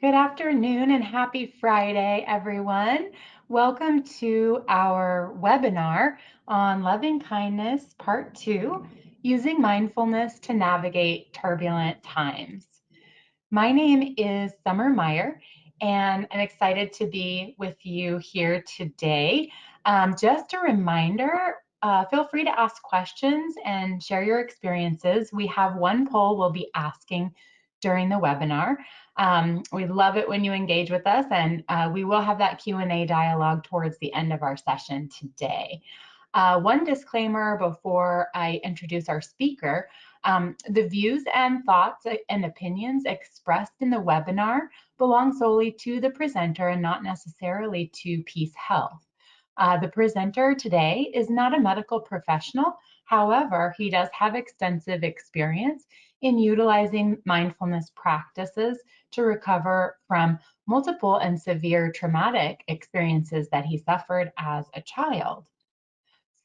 Good afternoon and happy Friday, everyone. Welcome to our webinar on Loving Kindness, Part 2, Using Mindfulness to Navigate Turbulent Times. My name is Summer Meyer, and I'm excited to be with you here today. Just a reminder, feel free to ask questions and share your experiences. We have one poll we'll be asking during the webinar. We love it when you engage with us, and we will have that Q&A dialogue towards the end of our session today. One disclaimer before I introduce our speaker. The views and thoughts and opinions expressed in the webinar belong solely to the presenter and not necessarily to PeaceHealth. The presenter today is not a medical professional. However, he does have extensive experience in utilizing mindfulness practices to recover from multiple and severe traumatic experiences that he suffered as a child.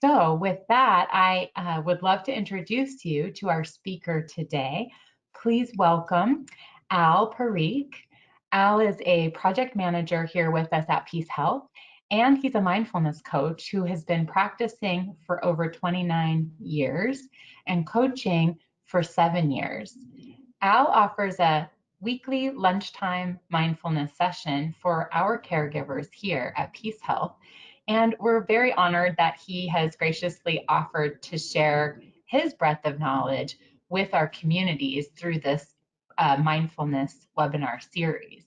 So with that, I would love to introduce you to our speaker today. Please welcome Al Parikh. Al is a project manager here with us at PeaceHealth, and he's a mindfulness coach who has been practicing for over 29 years and coaching for 7 years. Al offers a weekly lunchtime mindfulness session for our caregivers here at PeaceHealth. And we're very honored that he has graciously offered to share his breadth of knowledge with our communities through this mindfulness webinar series.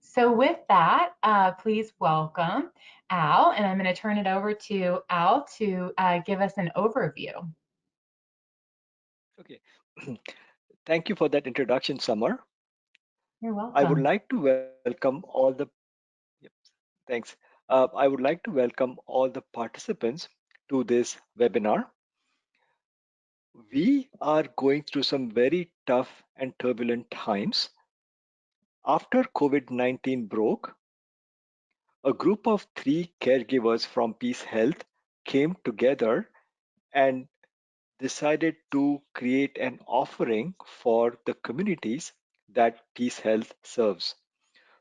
So with that, please welcome Al, and I'm going to turn it over to Al to give us an overview. Okay. Thank you for that introduction, Summer. You're I would welcome. like to welcome all the yep, thanks. I would like to welcome all the participants to this webinar. We are going through some very tough and turbulent times. After COVID-19 broke, a group of 3 caregivers from Peace Health came together and decided to create an offering for the communities that Peace Health serves.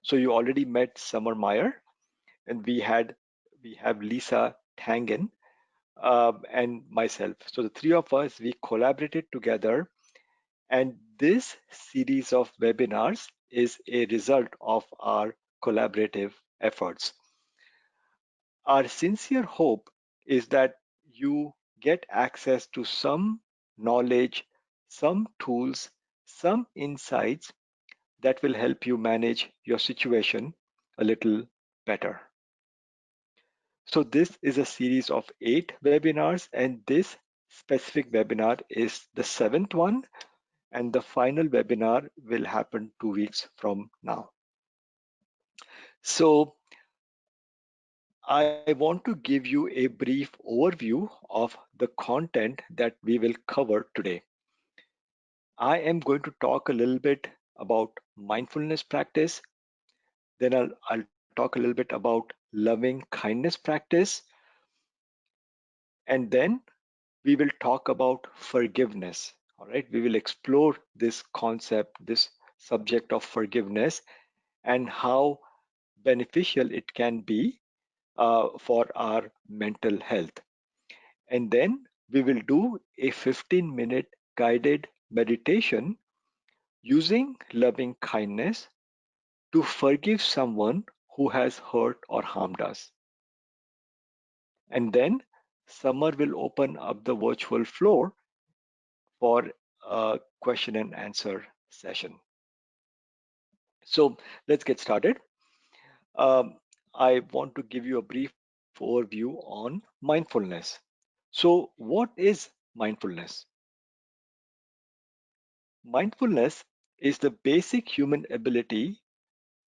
So you already met Summer Meyer, and we have Lisa Tangen and myself. So the three of us, we collaborated together, and this series of webinars is a result of our collaborative efforts. Our sincere hope is that you get access to some knowledge, some tools, some insights that will help you manage your situation a little better. So this is a series of 8 webinars, and this specific webinar is the 7th one, and the final webinar will happen 2 weeks from now. So I want to give you a brief overview of the content that we will cover today. I am going to talk a little bit about mindfulness practice, then I'll talk a little bit about loving kindness practice, and then we will talk about forgiveness. All right, we will explore this concept, this subject of forgiveness, and how beneficial it can be for our mental health. And then we will do a 15-minute guided meditation using loving kindness to forgive someone who has hurt or harmed us. And then Summer will open up the virtual floor for a question and answer session. So let's get started. Um, I want to give you a brief overview on mindfulness. So, what is mindfulness? Mindfulness is the basic human ability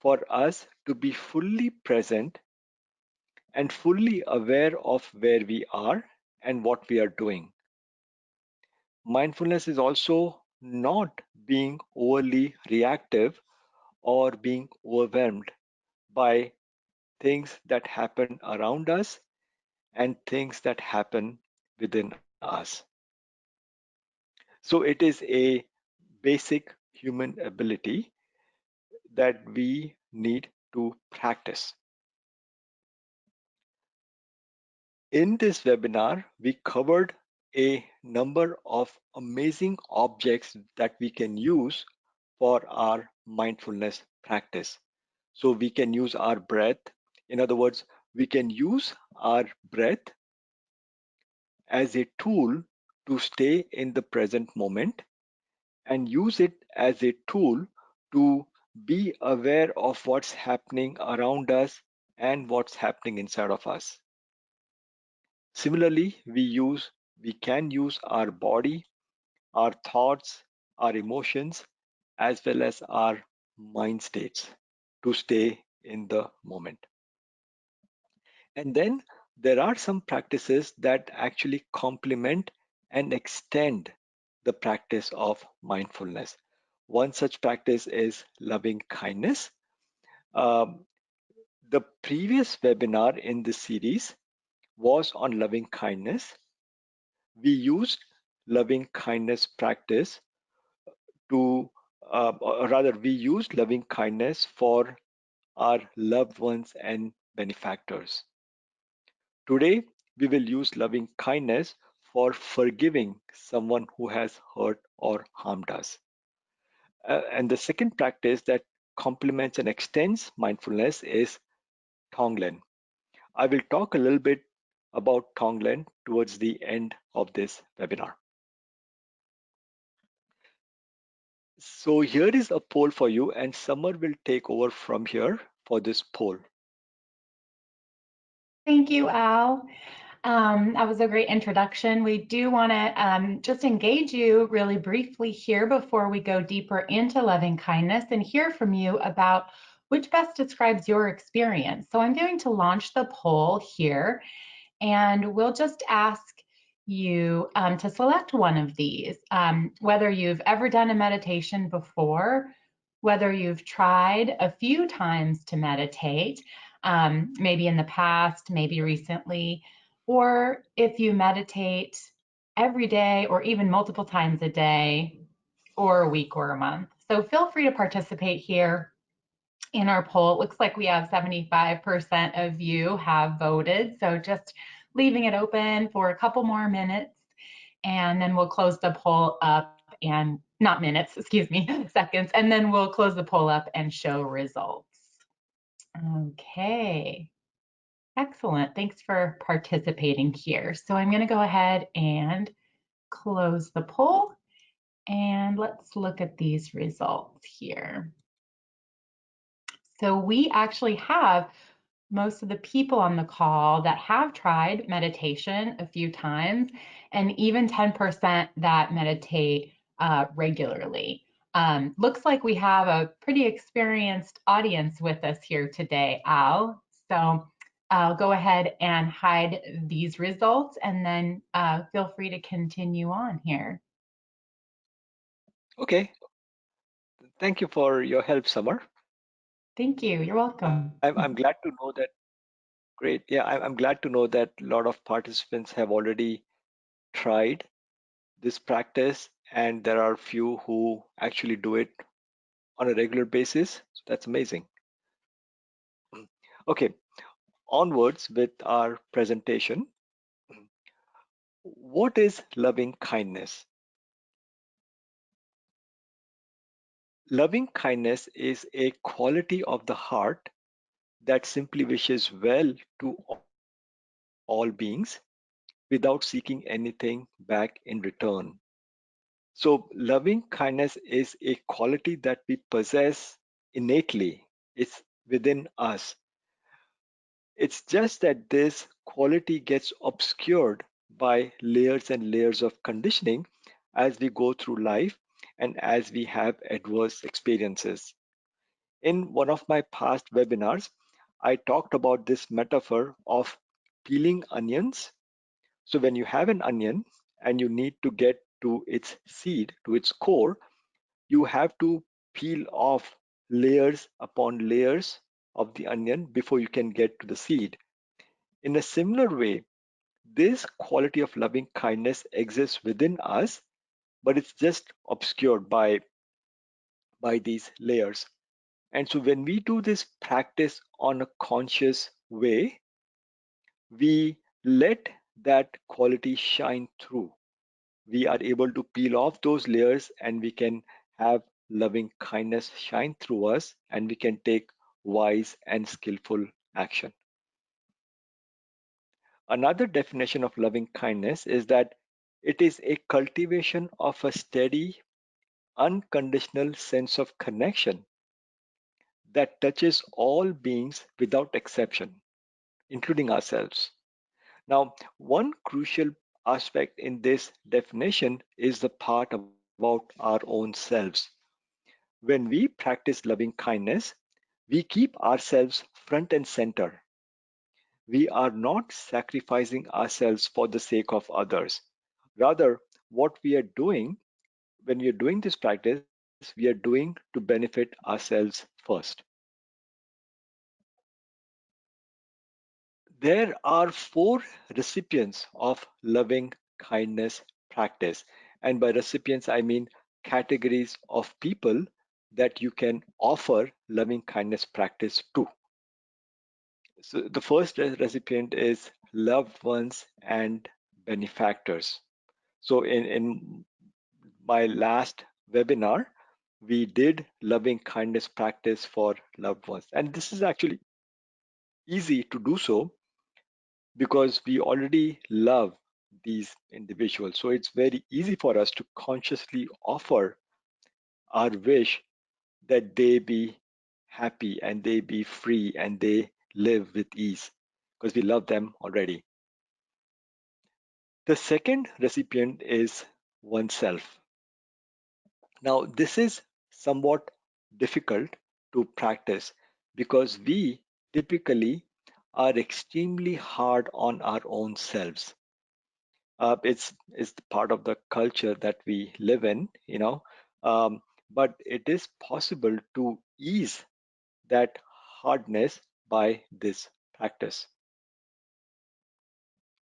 for us to be fully present and fully aware of where we are and what we are doing. Mindfulness is also not being overly reactive or being overwhelmed by things that happen around us and things that happen within us. So it is a basic human ability that we need to practice. In this webinar, we covered a number of amazing objects that we can use for our mindfulness practice. So we can use our breath. In other words, we can use our breath as a tool to stay in the present moment and use it as a tool to be aware of what's happening around us and what's happening inside of us. Similarly, we can use our body, our thoughts, our emotions, as well as our mind states to stay in the moment. And then there are some practices that actually complement and extend the practice of mindfulness. One such practice is loving kindness. Um, the previous webinar in this series was on loving kindness. We used loving kindness practice to, or rather, we used loving kindness for our loved ones and benefactors. Today, we will use loving kindness for forgiving someone who has hurt or harmed us. And the second practice that complements and extends mindfulness is Tonglen. I will talk a little bit about Tonglen towards the end of this webinar. So here is a poll for you, and Summer will take over from here for this poll. Thank you, Al. That was a great introduction. We do want to just engage you really briefly here before we go deeper into loving kindness and hear from you about which best describes your experience. So I'm going to launch the poll here, and we'll just ask you to select one of these, whether you've ever done a meditation before, whether you've tried a few times to meditate, maybe in the past, maybe recently, or if you meditate every day or even multiple times a day or a week or a month. So feel free to participate here in our poll. It looks like we have 75% of you have voted. So just leaving it open for a couple more minutes, and then we'll close the poll up, and not minutes, excuse me, seconds, and then we'll close the poll up and show results. Okay, excellent. Thanks for participating here. So I'm going to go ahead and close the poll, and let's look at these results here. So we actually have most of the people on the call that have tried meditation a few times, and even 10% that meditate regularly. Looks like we have a pretty experienced audience with us here today, Al. So I'll go ahead and hide these results, and then feel free to continue on here. Okay, thank you for your help, Summer. Thank you. You're welcome. I'm glad to know that. Great. Yeah, I'm glad to know that a lot of participants have already tried this practice, and there are few who actually do it on a regular basis. So that's amazing. Okay, onwards with our presentation. What is loving kindness? Loving kindness is a quality of the heart that simply wishes well to all beings without seeking anything back in return. So, loving kindness is a quality that we possess innately, it's within us. It's just that this quality gets obscured by layers and layers of conditioning as we go through life and as we have adverse experiences. In one of my past webinars, I talked about this metaphor of peeling onions. So, when you have an onion and you need to get to its seed, to its core, you have to peel off layers upon layers of the onion before you can get to the seed. In a similar way, this quality of loving kindness exists within us, but it's just obscured by these layers. And so when we do this practice on a conscious way, we let that quality shine through. We are able to peel off those layers and we can have loving kindness shine through us and we can take wise and skillful action. Another definition of loving kindness is that it is a cultivation of a steady, unconditional sense of connection that touches all beings without exception, including ourselves. Now, one crucial aspect in this definition is the part about our own selves. When we practice loving kindness, we keep ourselves front and center. We are not sacrificing ourselves for the sake of others. Rather, what we are doing when we are doing this practice, we are doing to benefit ourselves first. There are four recipients of loving kindness practice. And by recipients, I mean categories of people that you can offer loving kindness practice to. So the first recipient is loved ones and benefactors. So in my last webinar, we did loving kindness practice for loved ones. And this is actually easy to do so because we already love these individuals. So it's very easy for us to consciously offer our wish that they be happy and they be free and they live with ease because we love them already. The second recipient is oneself. Now, this is somewhat difficult to practice because we typically are extremely hard on our own selves. It's part of the culture that we live in, but it is possible to ease that hardness by this practice.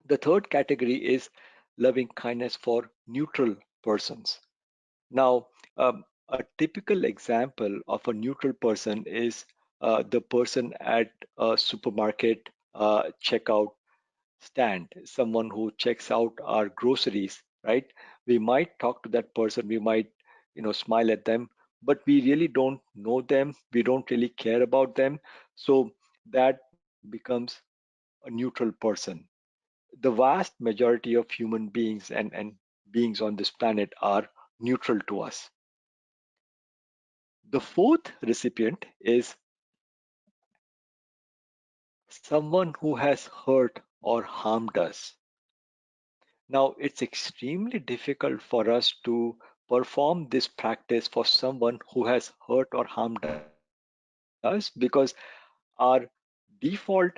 The third category is loving kindness for neutral persons. Now, a typical example of a neutral person is the person at a supermarket checkout stand, someone who checks out our groceries, right? We might talk to that person, we might, smile at them, but we really don't know them, we don't really care about them. So that becomes a neutral person. The vast majority of human beings and beings on this planet are neutral to us. The fourth recipient is someone who has hurt or harmed us. Now, it's extremely difficult for us to perform this practice for someone who has hurt or harmed us because our default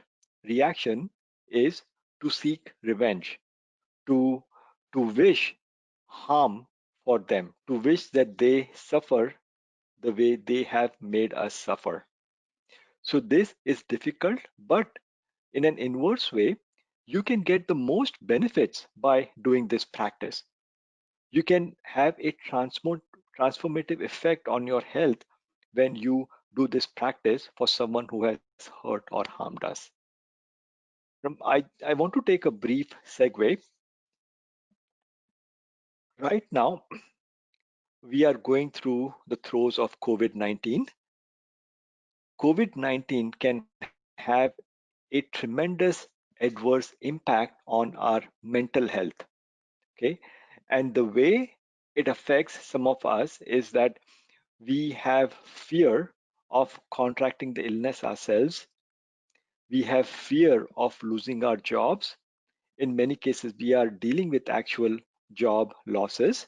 reaction is to seek revenge, to to wish harm for them, to wish that they suffer the way they have made us suffer. So this is difficult, but in an inverse way, you can get the most benefits by doing this practice. You can have a transformative effect on your health when you do this practice for someone who has hurt or harmed us. I want to take a brief segue. Right now, we are going through the throes of COVID 19. COVID 19 can have a tremendous adverse impact on our mental health. Okay. And the way it affects some of us is that we have fear of contracting the illness ourselves. We have fear of losing our jobs. In many cases, we are dealing with actual job losses.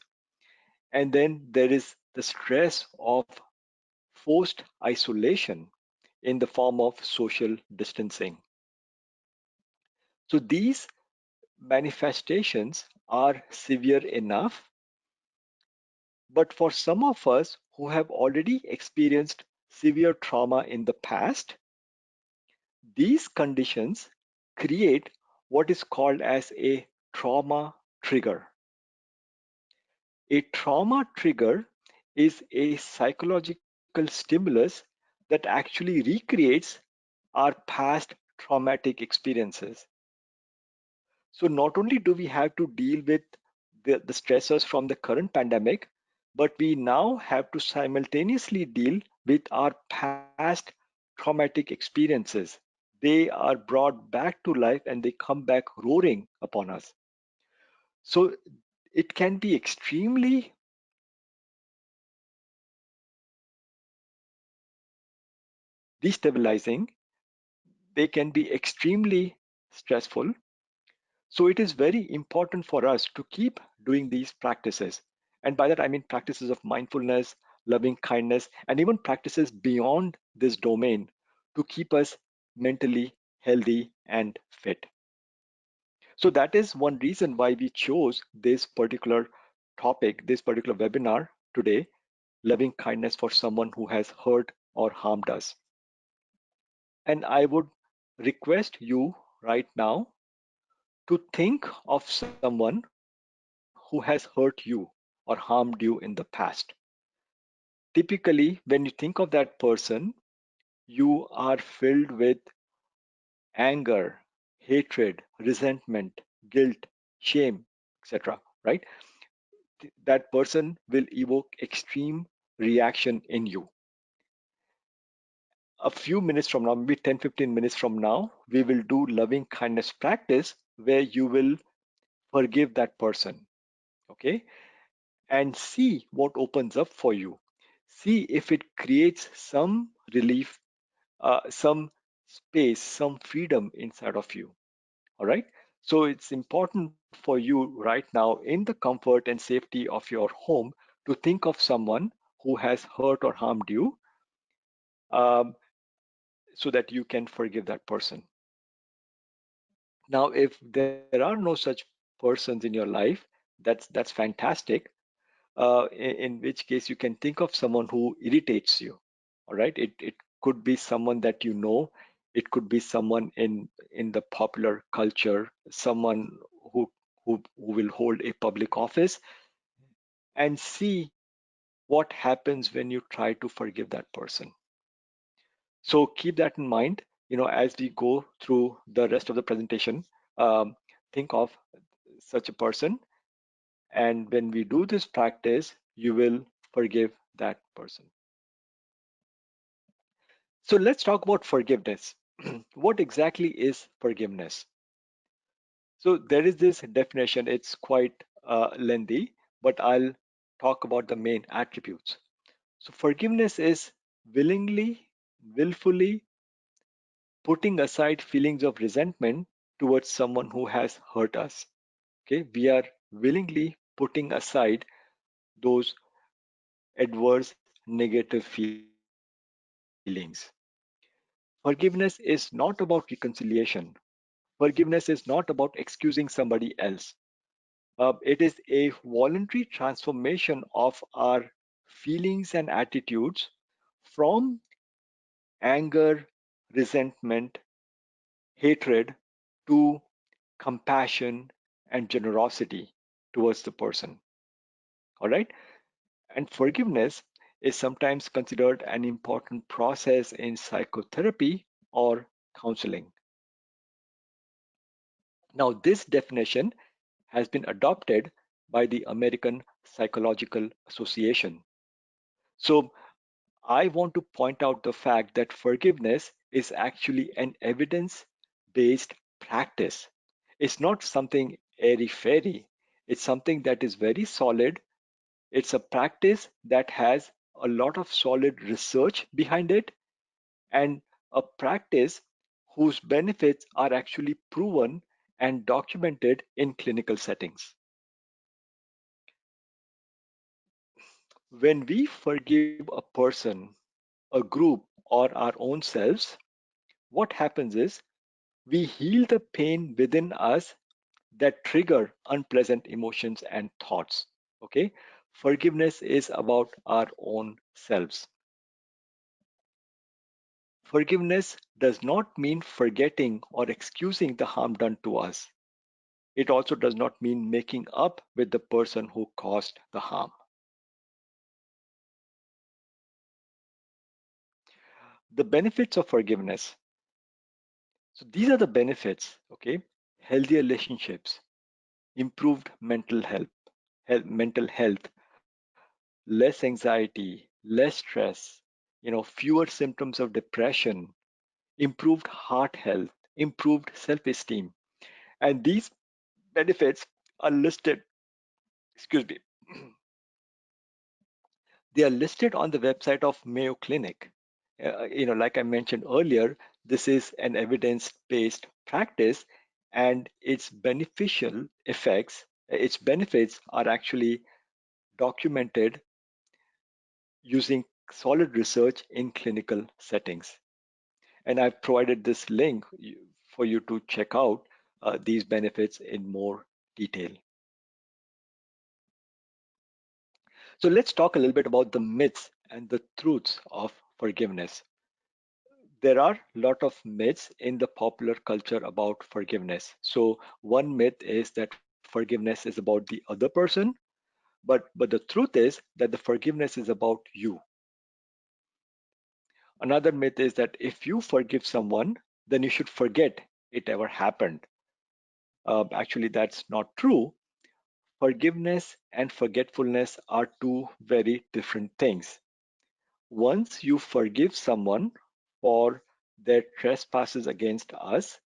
And then there is the stress of forced isolation in the form of social distancing. So these manifestations are severe enough, but for some of us who have already experienced severe trauma in the past, these conditions create what is called as a trauma trigger. A trauma trigger is a psychological stimulus that actually recreates our past traumatic experiences. So not only do we have to deal with the stressors from the current pandemic, but we now have to simultaneously deal with our past traumatic experiences. They are brought back to life and they come back roaring upon us. So it can be extremely destabilizing, they can be extremely stressful. So it is very important for us to keep doing these practices. And by that, I mean practices of mindfulness, loving kindness, and even practices beyond this domain to keep us mentally healthy and fit. So that is one reason why we chose this particular topic, this particular webinar today, loving kindness for someone who has hurt or harmed us. And I would request you right now to think of someone who has hurt you or harmed you in the past. Typically, when you think of that person, you are filled with anger, hatred, resentment, guilt, shame, etc. Right? That person will evoke extreme reaction in you. A few minutes from now, maybe 10, 15 minutes from now, we will do loving kindness practice where you will forgive that person. Okay, and see what opens up for you. See if it creates some relief, some space, some freedom inside of you. All right. So it's important for you right now, in the comfort and safety of your home, to think of someone who has hurt or harmed you, um, so that you can forgive that person. Now, if there are no such persons in your life, that's fantastic. In which case you can think of someone who irritates you. All right, it could be someone that you know, it could be someone in the popular culture, someone who will hold a public office, and see what happens when you try to forgive that person. So keep that in mind, as we go through the rest of the presentation. Think of such a person, and when we do this practice, you will forgive that person. So let's talk about forgiveness. What exactly is forgiveness? So there is this definition, it's quite lengthy, but I'll talk about the main attributes. So forgiveness is willfully putting aside feelings of resentment towards someone who has hurt us. Okay, we are willingly putting aside those adverse negative feelings. Forgiveness is not about reconciliation. Forgiveness is not about excusing somebody else. It is a voluntary transformation of our feelings and attitudes from anger, resentment, hatred to compassion and generosity towards the person. All right. And forgiveness is sometimes considered an important process in psychotherapy or counseling. Now, this definition has been adopted by the American Psychological Association. So, I want to point out the fact that forgiveness is actually an evidence based practice. It's not something airy fairy, it's something that is very solid. It's a practice that has a lot of solid research behind it, and a practice whose benefits are actually proven and documented in clinical settings. When we forgive a person, a group, or our own selves, what happens is we heal the pain within us that trigger unpleasant emotions and thoughts. Okay? Forgiveness is about our own selves. Forgiveness does not mean forgetting or excusing the harm done to us. It also does not mean making up with the person who caused the harm. The benefits of forgiveness. So these are the benefits, okay? Healthier relationships, improved mental health, less anxiety, less stress, fewer symptoms of depression, improved heart health, improved self-esteem. And these benefits are listed, excuse me, they are listed on the website of Mayo Clinic. Like I mentioned earlier, this is an evidence-based practice, and its benefits are actually documented using solid research in clinical settings. And I've provided this link for you to check out these benefits in more detail. So let's talk a little bit about the myths and the truths of forgiveness. There are a lot of myths in the popular culture about forgiveness. So one myth is that forgiveness is about the other person, but the truth is that the forgiveness is about you. Another myth is that if you forgive someone, then you should forget it ever happened. Actually, that's not true. Forgiveness and forgetfulness are two very different things. Once you forgive someone for their trespasses against us,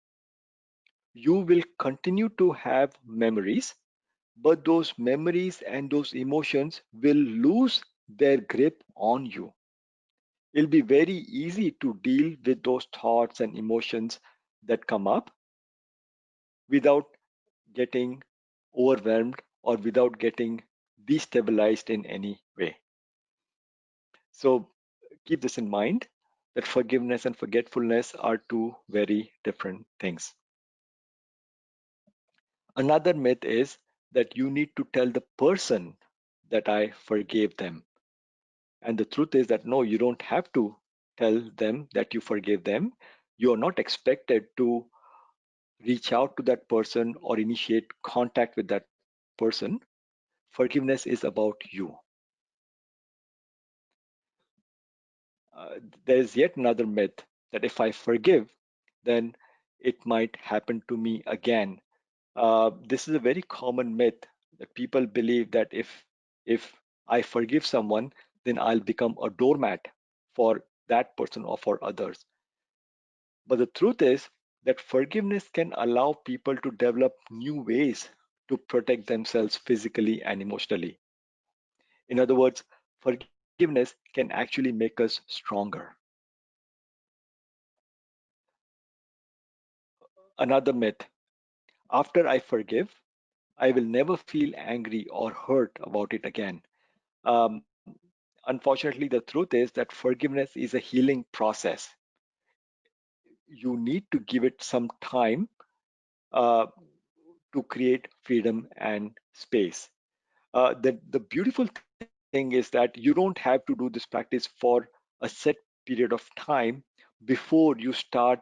you will continue to have memories, but those memories and those emotions will lose their grip on you. It'll be very easy to deal with those thoughts and emotions that come up without getting overwhelmed or without getting destabilized in any way. So keep this in mind that forgiveness and forgetfulness are two very different things. Another myth is that you need to tell the person that I forgave them. And the truth is that no, you don't have to tell them that you forgave them. You are not expected to reach out to that person or initiate contact with that person. Forgiveness is about you. There's yet another myth that if I forgive, then it might happen to me again. This is a very common myth that people believe that if I forgive someone, then I'll become a doormat for that person or for others. But the truth is that forgiveness can allow people to develop new ways to protect themselves physically and emotionally. In other words, forgiveness can actually make us stronger. Another myth: after I forgive, I will never feel angry or hurt about it again. Um, Unfortunately, the truth is that forgiveness is a healing process. You need to give it some time uh, to create freedom and space. The beautiful thing is that you don't have to do this practice for a set period of time before you start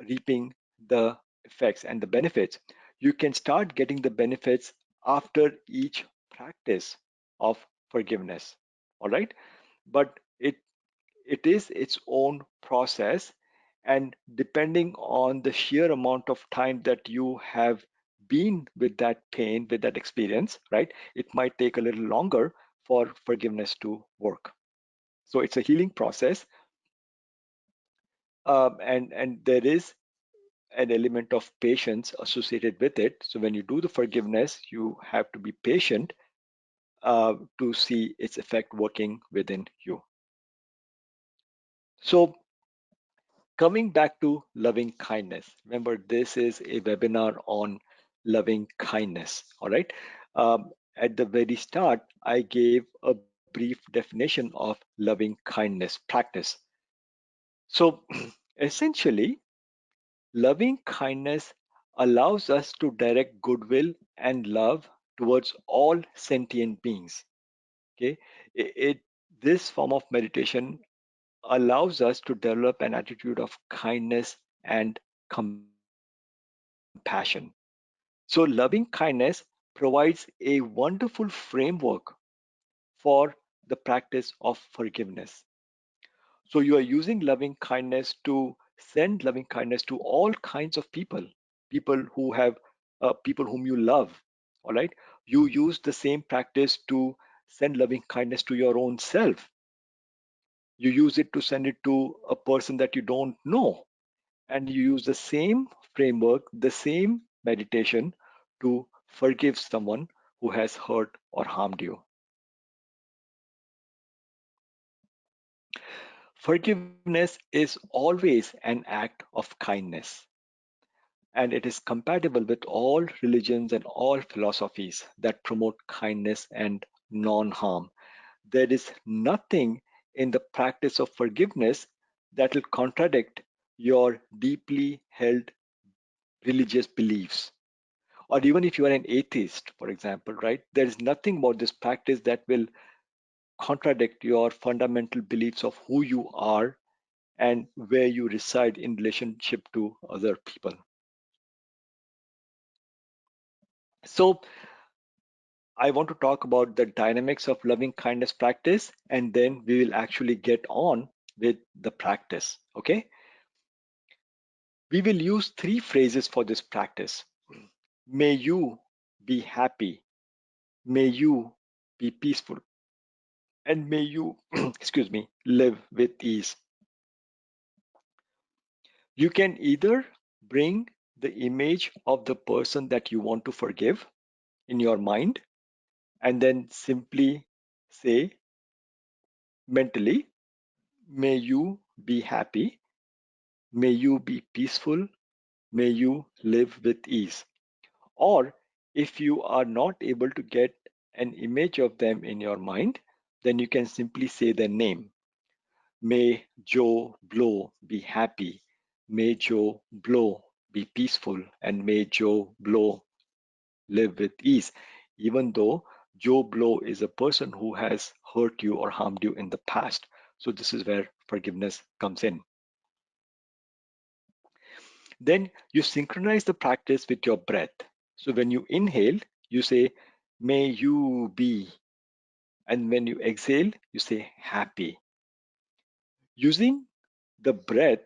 reaping the effects and the benefits. You can start getting the benefits after each practice of forgiveness. All right. But it is its own process, and depending on the sheer amount of time that you have been with that pain, with that experience, right, it might take a little longer for forgiveness to work. So it's a healing process, and there is an element of patience associated with it. So when you do the forgiveness, you have to be patient to see its effect working within you. So coming back to loving kindness, remember this is a webinar on loving kindness. All right. At the very start, I gave a brief definition of loving kindness practice. So essentially, loving kindness allows us to direct goodwill and love towards all sentient beings. Okay, this form of meditation allows us to develop an attitude of kindness and compassion. So, loving kindness provides a wonderful framework for the practice of forgiveness. So you are using loving kindness to send loving kindness to all kinds of people, people whom you love. All right. You use the same practice to send loving kindness to your own self. You use it to send it to a person that you don't know. And you use the same framework, the same meditation to forgive someone who has hurt or harmed you. Forgiveness is always an act of kindness, and it is compatible with all religions and all philosophies that promote kindness and non harm. There is nothing in the practice of forgiveness that will contradict your deeply held religious beliefs. Or even if you are an atheist, for example, right? There is nothing about this practice that will contradict your fundamental beliefs of who you are and where you reside in relationship to other people. So, I want to talk about the dynamics of loving kindness practice, and then we will actually get on with the practice. Okay, we will use three phrases for this practice. May you be happy, may you be peaceful, and may you, excuse me, live with ease. You can either bring the image of the person that you want to forgive in your mind and then simply say mentally, may you be happy, may you be peaceful, may you live with ease. Or if you are not able to get an image of them in your mind, then you can simply say their name. May Joe Blow be happy. May Joe Blow be peaceful. And may Joe Blow live with ease. Even though Joe Blow is a person who has hurt you or harmed you in the past. So, this is where forgiveness comes in. Then you synchronize the practice with your breath. So, when you inhale, you say, may you be. And when you exhale, you say, happy. Using the breath,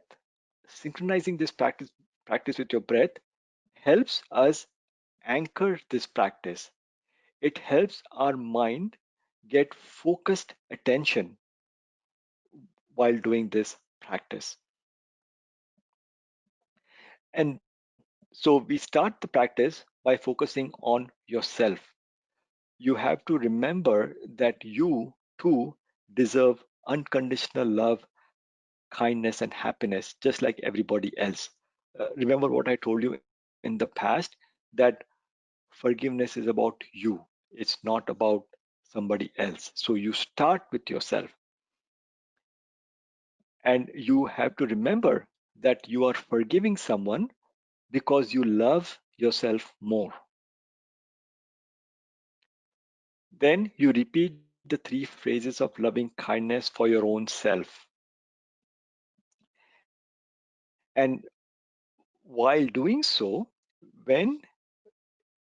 synchronizing this practice with your breath helps us anchor this practice. It helps our mind get focused attention while doing this practice. And so we start the practice by focusing on yourself. You have to remember that you too deserve unconditional love, kindness, and happiness, just like everybody else. Remember what I told you in the past, that forgiveness is about you, it's not about somebody else. So you start with yourself, and you have to remember that you are forgiving someone because you love yourself more. Then you repeat the three phrases of loving kindness for your own self. And while doing so, when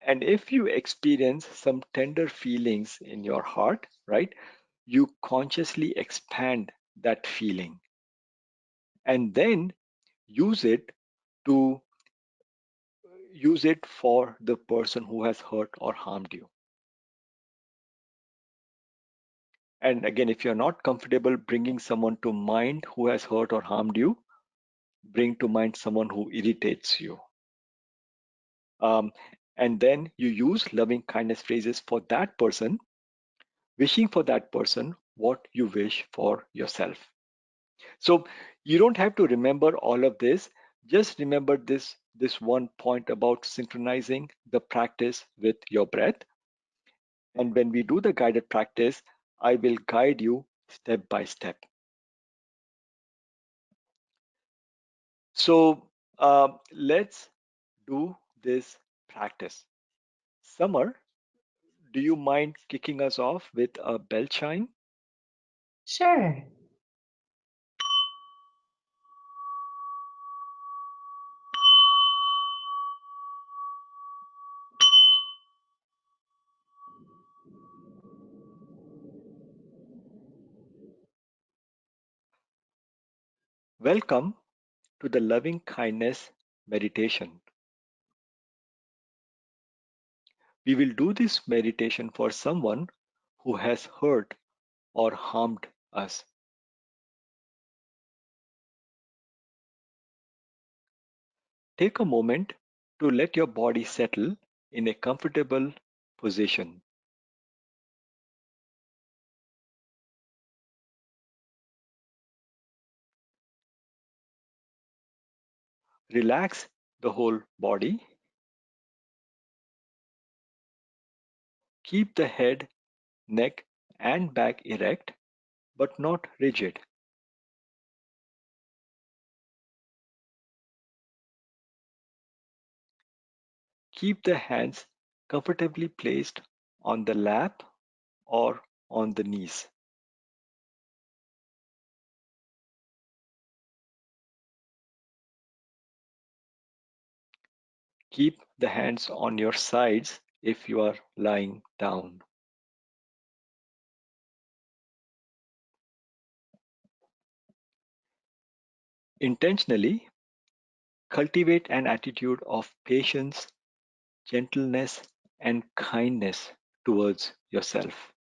and if you experience some tender feelings in your heart, right, you consciously expand that feeling and then use it to use it for the person who has hurt or harmed you. And again, if you're not comfortable bringing someone to mind who has hurt or harmed you, bring to mind someone who irritates you. Um, and then you use loving kindness phrases for that person, wishing for that person what you wish for yourself. So you don't have to remember all of this. Just remember this one point about synchronizing the practice with your breath. And when we do the guided practice, I will guide you step by step. So let's do this practice. Summer, do you mind kicking us off with a bell chime? Sure. Welcome to the loving kindness meditation. We will do this meditation for someone who has hurt or harmed us. Take a moment to let your body settle in a comfortable position. Relax the whole body. Keep the head, neck, and back erect but not rigid. Keep the hands comfortably placed on the lap or on the knees. Keep the hands on your sides if you are lying down. Intentionally cultivate an attitude of patience, gentleness, and kindness towards yourself.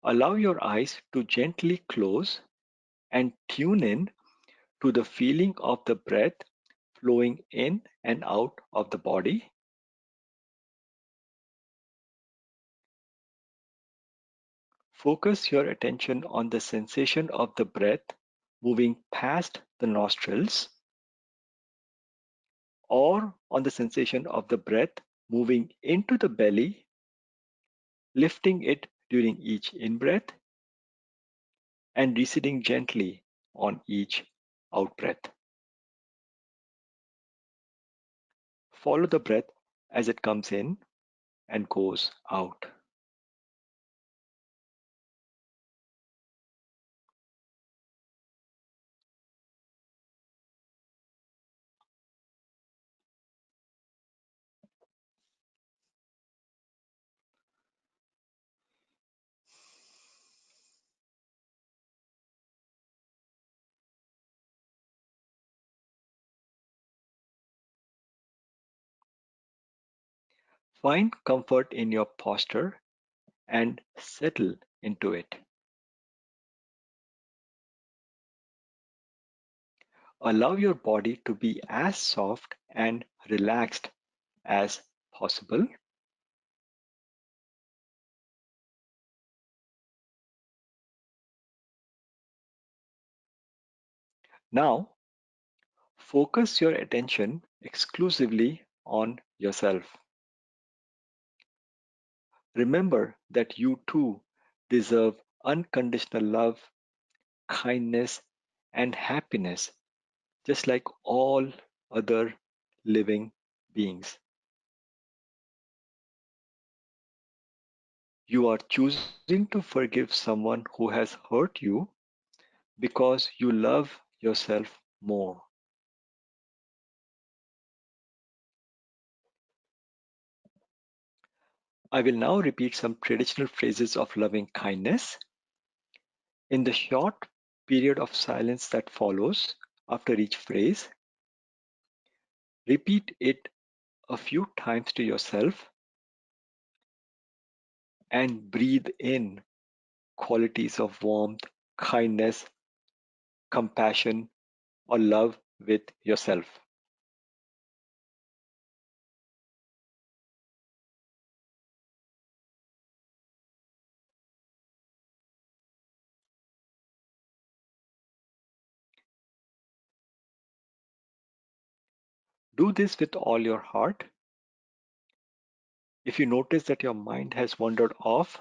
Allow your eyes to gently close and tune in to the feeling of the breath flowing in and out of the body. Focus your attention on the sensation of the breath moving past the nostrils or on the sensation of the breath moving into the belly, lifting it during each in-breath and receding gently on each out-breath. Follow the breath as it comes in and goes out. Find comfort in your posture and settle into it. Allow your body to be as soft and relaxed as possible. Now, focus your attention exclusively on yourself. Remember that you too deserve unconditional love, kindness, and happiness, just like all other living beings. You are choosing to forgive someone who has hurt you because you love yourself more. I will now repeat some traditional phrases of loving kindness. In the short period of silence that follows after each phrase, repeat it a few times to yourself and breathe in qualities of warmth, kindness, compassion, or love with yourself. Do this with all your heart. If you notice that your mind has wandered off,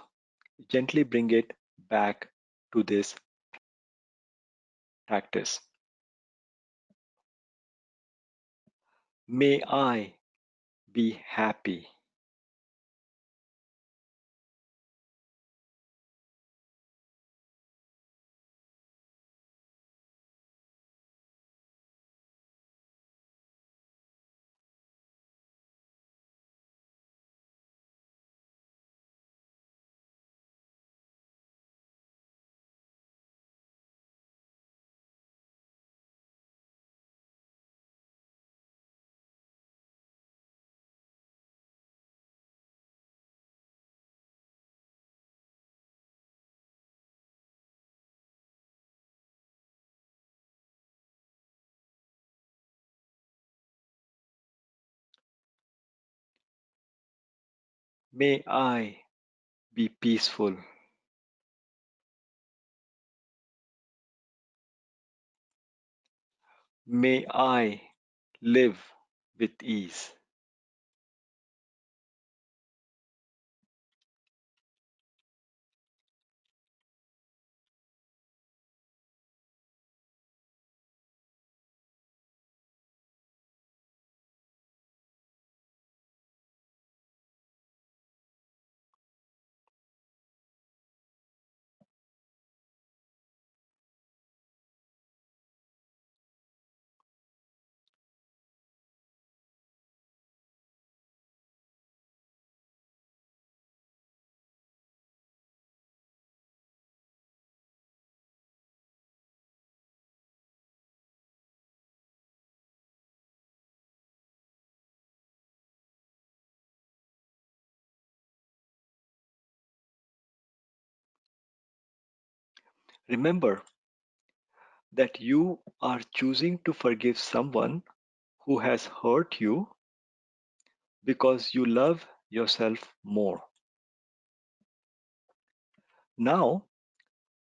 gently bring it back to this practice. May I be happy. May I be peaceful. May I live with ease. Remember that you are choosing to forgive someone who has hurt you because you love yourself more. Now,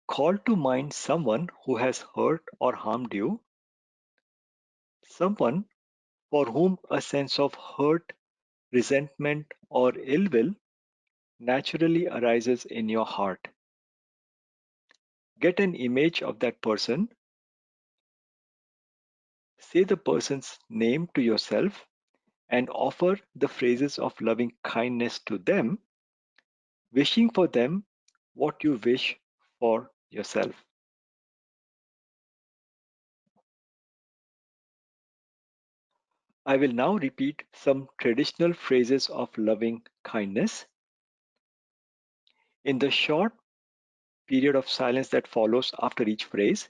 call to mind someone who has hurt or harmed you, someone for whom a sense of hurt, resentment, or ill will naturally arises in your heart. Get an image of that person, say the person's name to yourself, and offer the phrases of loving kindness to them, wishing for them what you wish for yourself. I will now repeat some traditional phrases of loving kindness. In the short period of silence that follows after each phrase,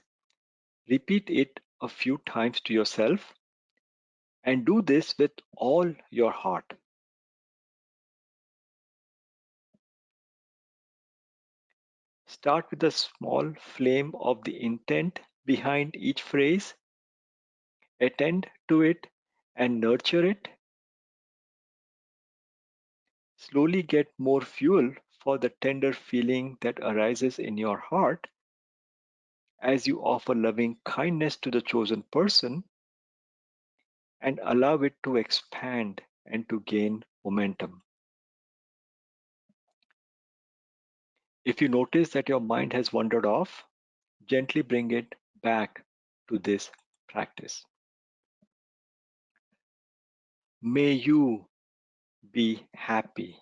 repeat it a few times to yourself and do this with all your heart. Start with a small flame of the intent behind each phrase, attend to it and nurture it. Slowly get more fuel for the tender feeling that arises in your heart as you offer loving kindness to the chosen person and allow it to expand and to gain momentum. If you notice that your mind has wandered off, gently bring it back to this practice. May you be happy.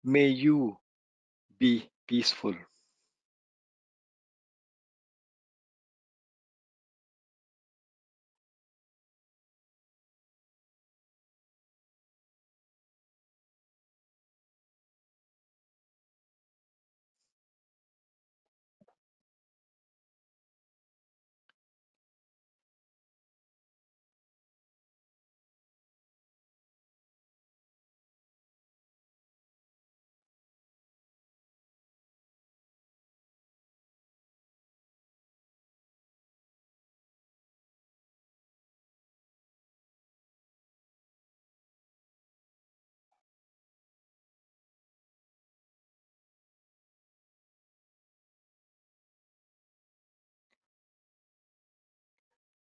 May you be peaceful.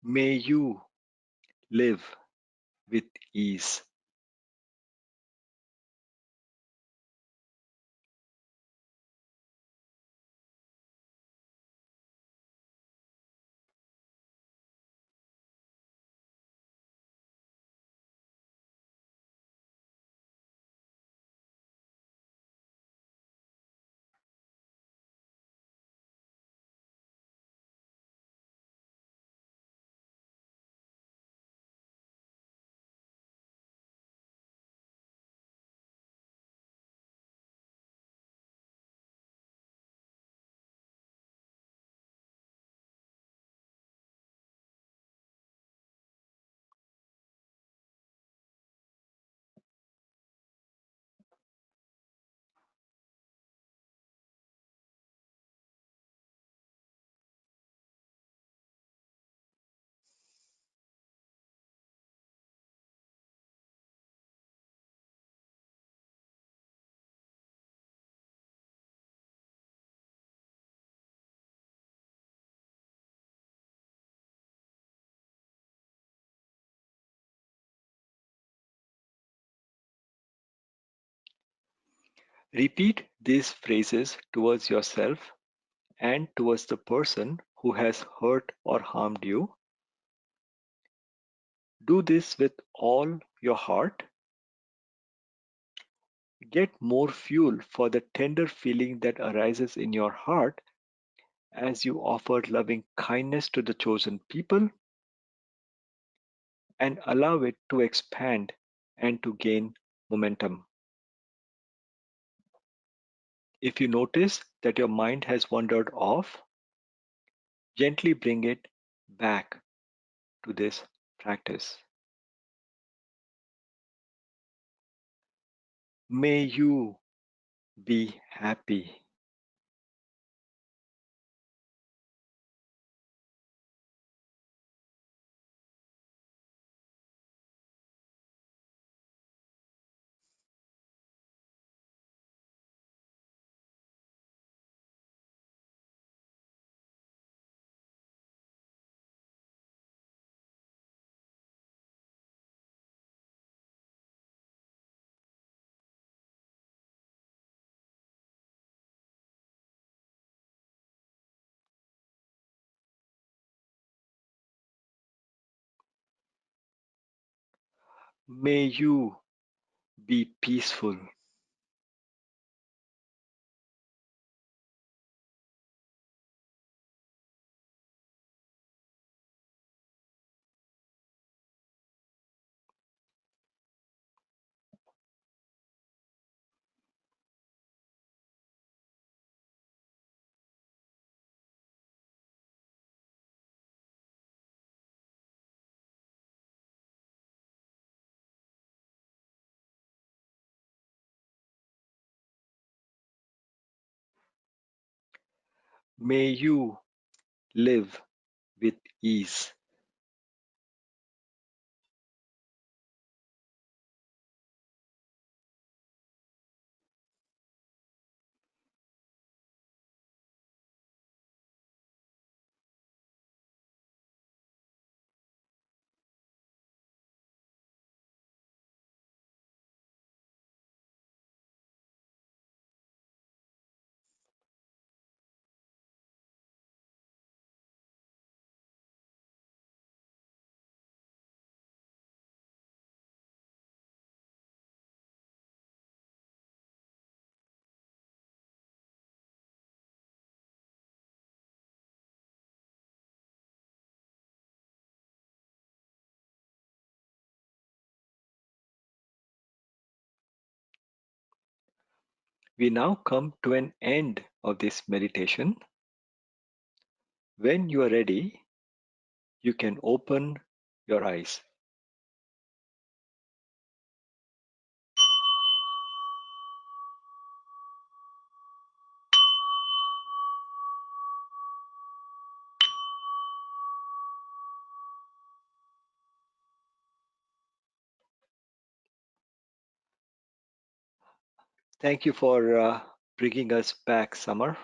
May you live with ease. Repeat these phrases towards yourself and towards the person who has hurt or harmed you. Do this with all your heart. Get more fuel for the tender feeling that arises in your heart as you offer loving kindness to the chosen people, and allow it to expand and to gain momentum. If you notice that your mind has wandered off, gently bring it back to this practice. May you be happy. May you be peaceful. May you live with ease. We now come to an end of this meditation. When you are ready, you can open your eyes. Thank you for bringing us back, Summer.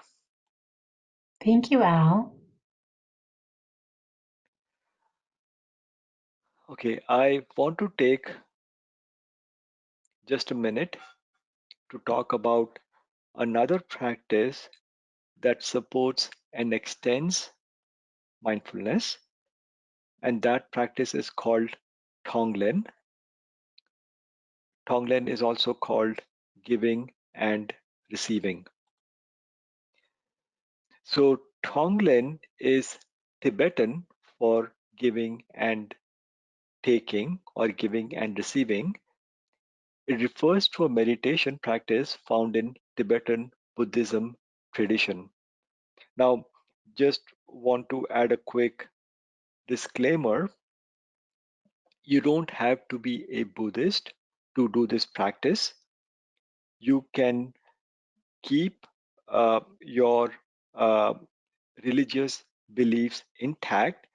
Thank you, Al. Okay, I want to take just a minute to talk about another practice that supports and extends mindfulness, and that practice is called Tonglen. Tonglen is also called giving and receiving. So, Tonglen is Tibetan for giving and taking, or giving and receiving. It refers to a meditation practice found in Tibetan Buddhism tradition. Now, just want to add a quick disclaimer. You don't have to be a Buddhist to do this practice. You can keep your uh, religious beliefs intact.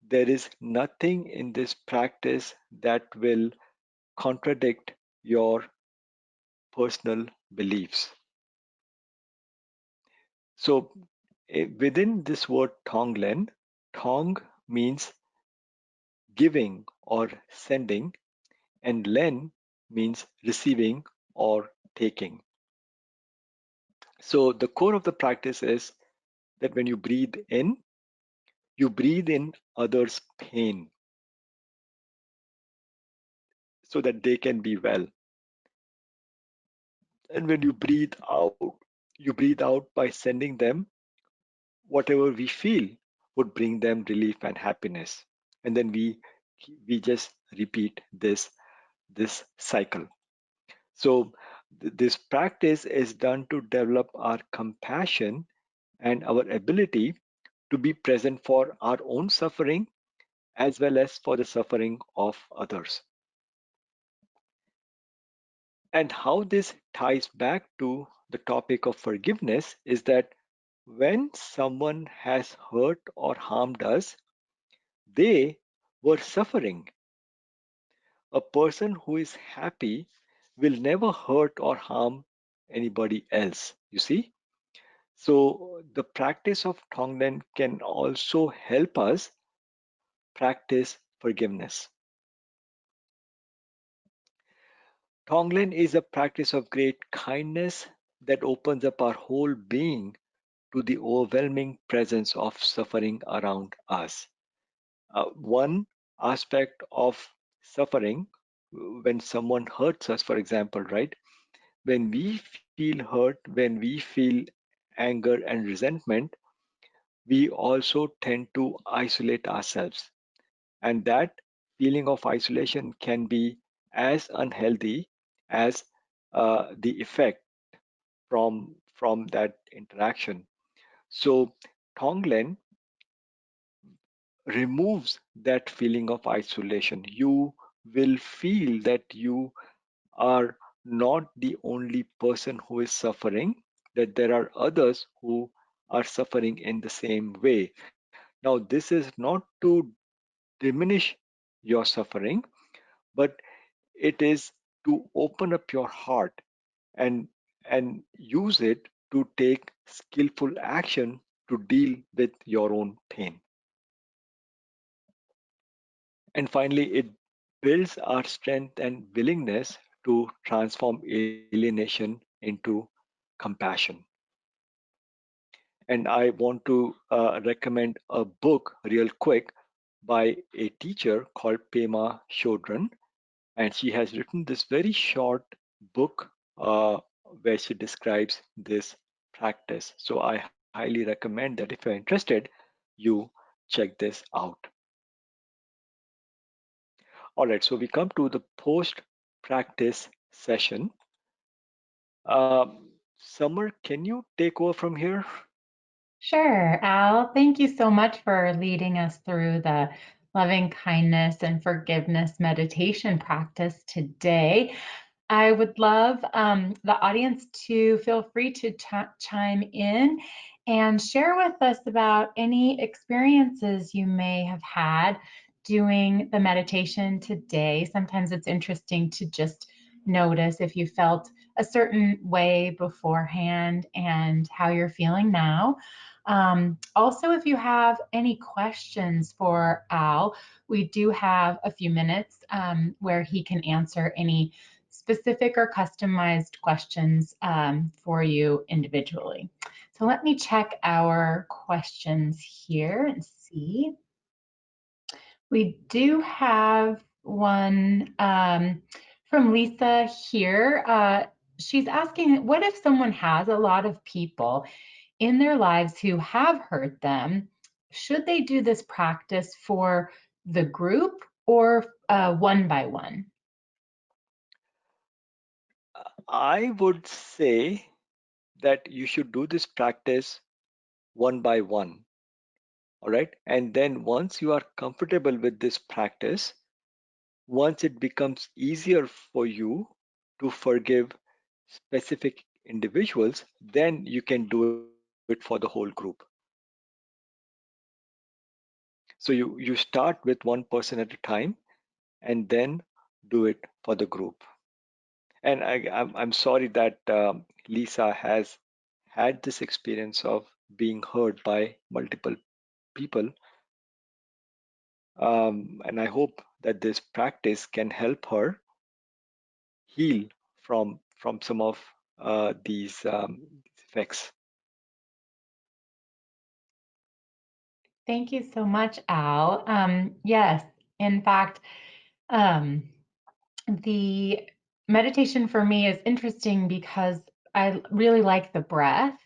There is nothing in this practice that will contradict your personal beliefs. So, within this word Tonglen, Tong means giving or sending, and Len means receiving or taking. So the core of the practice is that when you breathe in others' pain so that they can be well. And when you breathe out by sending them whatever we feel would bring them relief and happiness. And then we just repeat this cycle. So this practice is done to develop our compassion and our ability to be present for our own suffering as well as for the suffering of others. And how this ties back to the topic of forgiveness is that when someone has hurt or harmed us, they were suffering. A person who is happy will never hurt or harm anybody else. You see? So, the practice of Tonglen can also help us practice forgiveness. Tonglen is a practice of great kindness that opens up our whole being to the overwhelming presence of suffering around us. One aspect of suffering, when someone hurts us, for example, right? When we feel hurt, when we feel anger and resentment, we also tend to isolate ourselves. And that feeling of isolation can be as unhealthy as the effect from that interaction. So Tonglen removes that feeling of isolation. You will feel that you are not the only person who is suffering, that there are others who are suffering in the same way. Now, this is not to diminish your suffering, but it is to open up your heart and use it to take skillful action to deal with your own pain. And finally, it builds our strength and willingness to transform alienation into compassion. And I want to recommend a book real quick by a teacher called Pema Chodron. And she has written this very short book where she describes this practice. So I highly recommend that if you're interested, you check this out. All right, so we come to the post practice session. Summer, can you take over from here? Sure, Al. Thank you so much for leading us through the loving kindness and forgiveness meditation practice today. I would love the audience to feel free to chime in and share with us about any experiences you may have had doing the meditation today. Sometimes it's interesting to just notice if you felt a certain way beforehand and how you're feeling now. Also, if you have any questions for Al, we do have a few minutes where he can answer any specific or customized questions for you individually. So let me check our questions here and see. We do have one from Lisa here. She's asking, what if someone has a lot of people in their lives who have hurt them? Should they do this practice for the group or one by one? I would say that you should do this practice one by one. All right. And then once you are comfortable with this practice, once it becomes easier for you to forgive specific individuals, then you can do it for the whole group. So you start with one person at a time and then do it for the group. And I'm sorry that Lisa has had this experience of being hurt by multiple people. And I hope that this practice can help her heal from some of these effects. Thank you so much, Al. Yes, in fact, um, the meditation for me is interesting because I really like the breath.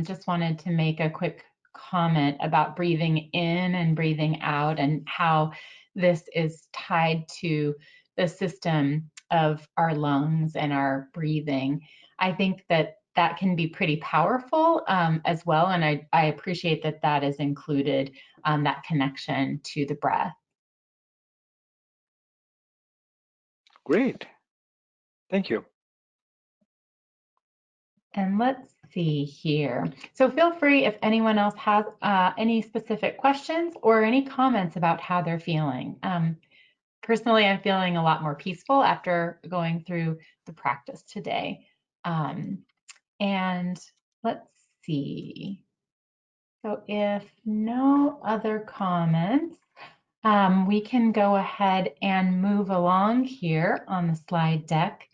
Just wanted to make a quick comment about breathing in and breathing out and how this is tied to the system of our lungs and our breathing. I think that that can be pretty powerful as well. And I appreciate that that is included, that connection to the breath. Great. Thank you. And let's see here. So feel free if anyone else has any specific questions or any comments about how they're feeling. Personally, I'm feeling a lot more peaceful after going through the practice today. And let's see. So if no other comments, we can go ahead and move along here on the slide deck.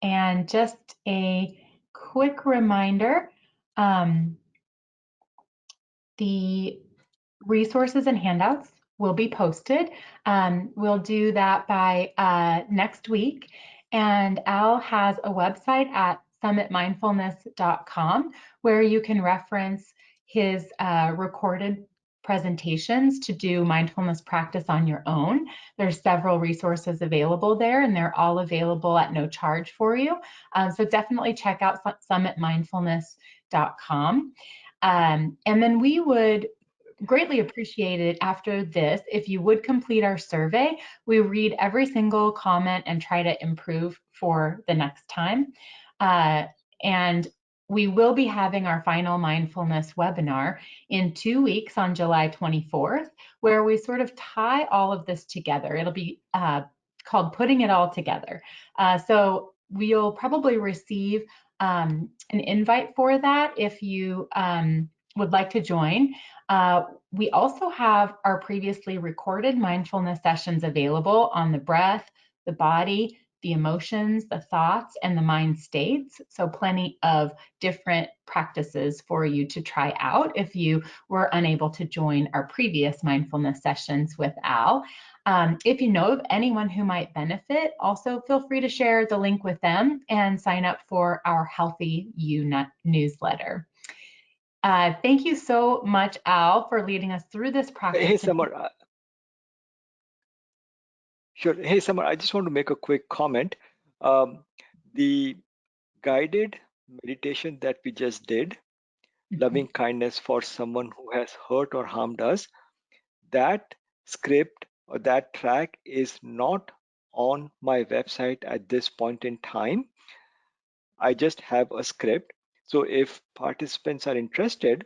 And just a quick reminder, the resources and handouts will be posted. We'll do that by next week. And Al has a website at summitmindfulness.com where you can reference his recorded presentations to do mindfulness practice on your own. There's several resources available there, and they're all available at no charge for you. So definitely check out summitmindfulness.com. And then we would greatly appreciate it after this if you would complete our survey. We read every single comment and try to improve for the next time. And we will be having our final mindfulness webinar in 2 weeks on July 24th, where we sort of tie all of this together. It'll be called Putting It All Together. So we'll probably receive an invite for that if you would like to join. We also have our previously recorded mindfulness sessions available on the breath, the body, the emotions, the thoughts, and the mind states. So plenty of different practices for you to try out if you were unable to join our previous mindfulness sessions with Al. If you know of anyone who might benefit, also feel free to share the link with them and sign up for our Healthy You newsletter. Thank you so much, Al, for leading us through this practice Hey, today. Samar. Sure. Hey, Samar, I just want to make a quick comment. The guided meditation that we just did, loving kindness for someone who has hurt or harmed us, that script or that track is not on my website at this point in time. I just have a script. So if participants are interested,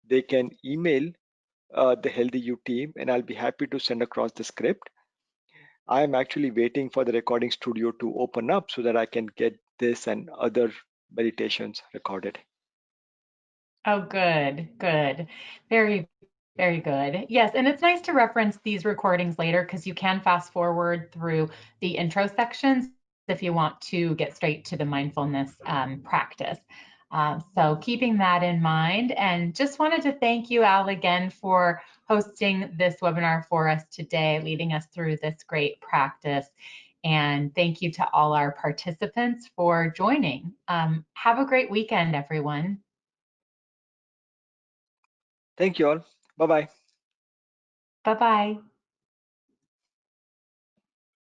they can email the Healthy You team and I'll be happy to send across the script. I'm actually waiting for the recording studio to open up so that I can get this and other meditations recorded. Oh, good, good. Very, very good. Yes, and it's nice to reference these recordings later because you can fast forward through the intro sections if you want to get straight to the mindfulness practice. So keeping that in mind, and just wanted to thank you, Al, again for hosting this webinar for us today, leading us through this great practice. And thank you to all our participants for joining. Have a great weekend, everyone. Thank you all. Bye bye. Bye-bye.